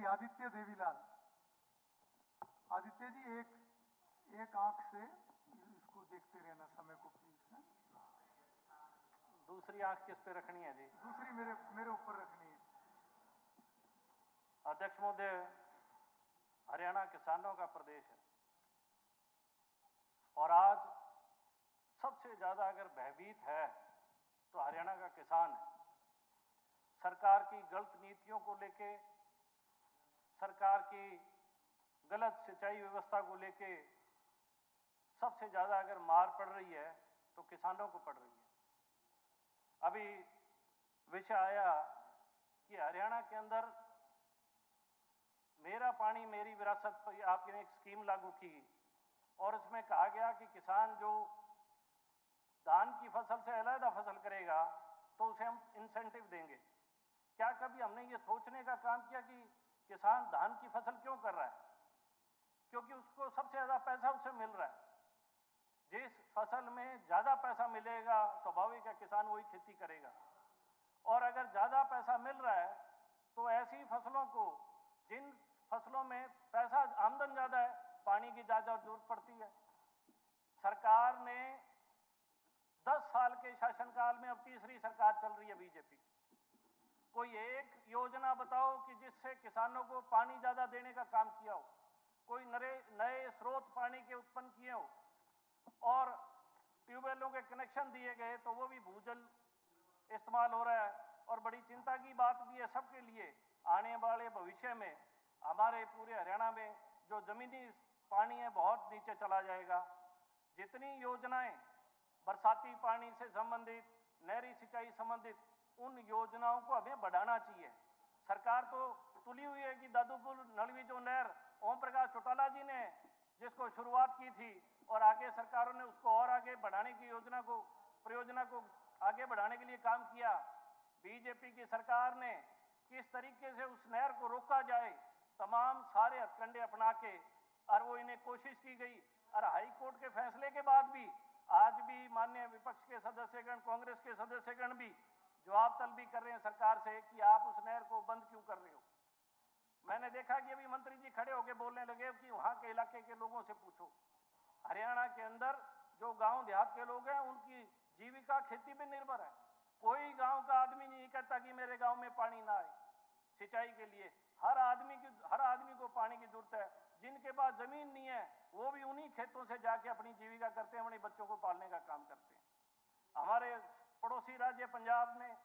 श्री आदित्य देवीलाल। आदित्य जी, एक आंख से इसको देखते रहना समय को प्लीज। दूसरी आंख किस पे रखनी है जी? दूसरी मेरे ऊपर रखनी है। अध्यक्ष महोदय, हरियाणा किसानों का प्रदेश है और आज सबसे ज्यादा अगर भयभीत है तो हरियाणा का किसान है। सरकार की गलत नीतियों को लेके, सरकार की गलत सिंचाई व्यवस्था को लेके सबसे ज्यादा अगर मार पड़ रही है तो किसानों को पड़ रही है। अभी विषय आया कि हरियाणा के अंदर मेरा पानी मेरी विरासत पर आपने एक स्कीम लागू की और इसमें कहा गया कि किसान जो धान की फसल से अलग फसल करेगा तो उसे हम इंसेंटिव देंगे। क्या कभी हमने ये सोचने का काम किया कि किसान धान की फसल क्यों कर रहा है? क्योंकि उसको सबसे ज्यादा पैसा उससे मिल रहा है। जिस फसल में ज्यादा पैसा मिलेगा स्वाभाविक है किसान वही खेती करेगा। और अगर ज्यादा पैसा मिल रहा है तो ऐसी फसलों को, जिन फसलों में पैसा आमदन ज्यादा है, पानी की ज्यादा जरूरत पड़ती है। सरकार ने 10 साल के शासनकाल में अब तीसरी सरकार चल रही है बीजेपी। कोई एक योजना बताओ कि जिससे किसानों को पानी ज्यादा देने का काम किया हो, कोई नए स्रोत पानी के उत्पन्न किए हो और ट्यूबवेलों के कनेक्शन दिए गए तो वो भी भूजल इस्तेमाल हो रहा है। और बड़ी चिंता की बात भी है सबके लिए, आने वाले भविष्य में हमारे पूरे हरियाणा में जो जमीनी पानी है बहुत नीचे चला जाएगा। जितनी योजनाएं बरसाती पानी से संबंधित, नहरी सिंचाई संबंधित, उन योजनाओं को हमें बढ़ाना चाहिए। सरकार तो तुली हुई है कि दादूपुर नलवी जो नहर ओम प्रकाश चौटाला जी ने जिसको शुरुआत की थी और आगे सरकारों ने उसको और आगे बढ़ाने की परियोजना को आगे बढ़ाने के लिए काम किया। बीजेपी की सरकार ने किस तरीके से उस नहर को रोका जाए, तमाम सारे हथकंडे अपना के और वो इन्हें कोशिश की गई। और हाई कोर्ट के फैसले के बाद भी आज भी माननीय विपक्ष के सदस्यगण, कांग्रेस के सदस्यगण भी जवाब तलबी कर रहे हैं सरकार से कि आप उस नहर को बंद क्यों कर रहे हो। मैंने देखा कि अभी मंत्री जी खड़े होकर बोलने लगे कि वहां के इलाके के लोगों से पूछो। हरियाणा के अंदर जो गांव देहात के लोग हैं उनकी जीविका खेती पे निर्भर है। कोई गांव का आदमी नहीं कहता कि मेरे गांव में पानी ना आए सिंचाई के लिए। हर आदमी को पानी की जरूरत है। जिनके पास जमीन नहीं है वो भी उन्हीं खेतों से जाके अपनी जीविका करते हैं, अपने बच्चों को पालने का काम करते हैं। हमारे पड़ोसी राज्य पंजाब में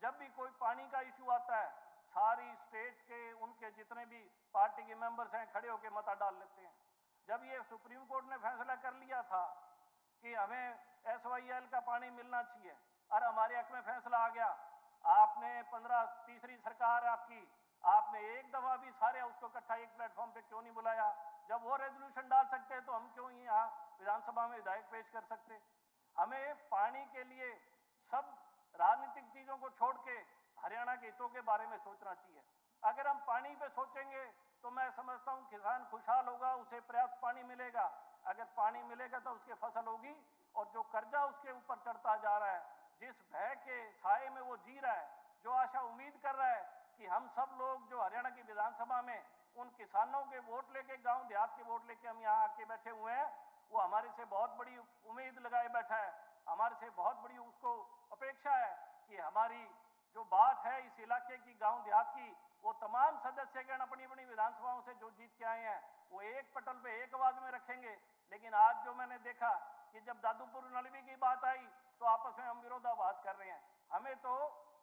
जब भी कोई पानी का इशू आता है, सारी स्टेट के उनके जितने भी पार्टी के मेंबर्स हैं खड़े होकर मता डाल लेते हैं। जब ये सुप्रीम कोर्ट ने फैसला कर लिया था कि हमें SYL का पानी मिलना चाहिए और हमारे हक में फैसला आ गया, आपने तीसरी सरकार आपकी, आपने एक दफा भी सारे उसको इकट्ठा एक प्लेटफॉर्म पे क्यों नहीं बुलाया? जब वो रेजोल्यूशन डाल सकते हैं तो हम क्यों यहाँ विधानसभा में विधायक पेश कर सकते? हमें पानी के लिए सब राजनीतिक चीजों को छोड़ के हरियाणा के हितों के बारे में सोचना चाहिए। अगर हम पानी पे सोचेंगे तो मैं समझता हूं किसान खुशहाल होगा, उसे पर्याप्त पानी मिलेगा। अगर पानी मिलेगा तो उसकी फसल होगी। और जो कर्जा उसके ऊपर चढ़ता जा रहा है, जिस भय के साए में वो जी रहा है, जो आशा उम्मीद कर रहा है कि हम सब लोग जो हरियाणा की विधानसभा में उन किसानों के वोट लेके, गांव देहात के वोट लेके हम यहाँ आके बैठे हुए हैं, वो हमारे से बहुत बड़ी उम्मीद लगाए बैठा है। हमारे से बहुत बड़ी उसको अपेक्षा है कि हमारी जो बात है इस इलाके की, गांव देहात की, वो तमाम सदस्यगण अपनी अपनी विधानसभाओं से जो जीत के आए हैं वो एक पटल पे एक आवाज में रखेंगे। लेकिन आज जो मैंने देखा कि जब दादूपुर नलवी की बात आई तो आपस में हम विरोधाभास कर रहे हैं। हमें तो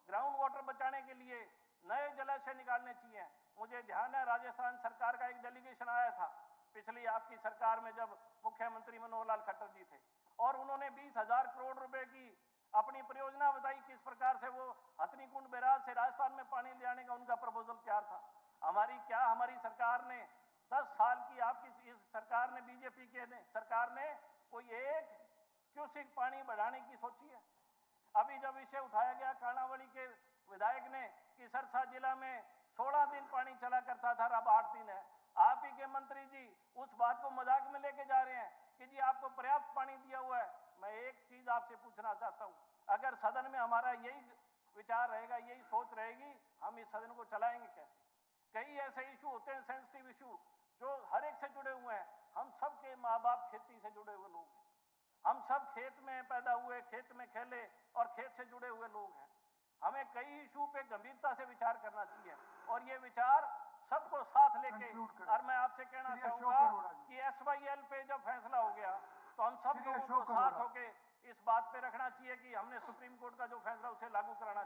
ग्राउंड वाटर बचाने के लिए नए जलाशय निकालने चाहिए। मुझे ध्यान है राजस्थान सरकार का एक डेलीगेशन आया था पिछली आपकी सरकार में, जब मुख्यमंत्री मनोहर लाल खट्टर जी थे, और उन्होंने 20,000 करोड़ रुपए की अपनी परियोजना बताई किस प्रकार से वो हथनीकुंड बैराज से राजस्थान में पानी ले आने का उनका प्रपोजल तैयार था। हमारी सरकार ने 10 साल की आपकी इस सरकार ने, बीजेपी के सरकार ने कोई एक क्यूसेक पानी बढ़ाने की सोची है? अभी जब विषय उठाया गया काणावली के विधायक ने कि सरसा जिला में 16 दिन पानी चला करता था, अब 8 दिन है। आप ही के मंत्री जी उस बात को मजाक में लेके जा रहे हैं कि जी आपको पर्याप्त पानी दिया हुआ है। मैं एक चीज आपसे पूछना चाहता हूं, अगर सदन में हमारा यही विचार रहेगा, यही सोच रहेगी, हम इस सदन को चलाएंगे कैसे? कई ऐसे इशू होते हैं, सेंसिटिव इशू, जो हर एक से जुड़े हुए हैं। हम सब के माँ बाप खेती से जुड़े हुए लोग हैं, हम सब खेत में पैदा हुए, खेत में खेले और खेत से जुड़े हुए लोग हैं। हमें कई इशू पे गंभीरता से विचार करना चाहिए और ये विचार सबको साथ लेके। और मैं आपसे कहना चाहूंगा कि SYL पे जब फैसला हो गया तो हम सब लोगों को साथ होके इस बात पे रखना चाहिए कि हमने सुप्रीम कोर्ट का जो फैसला उसे लागू कराना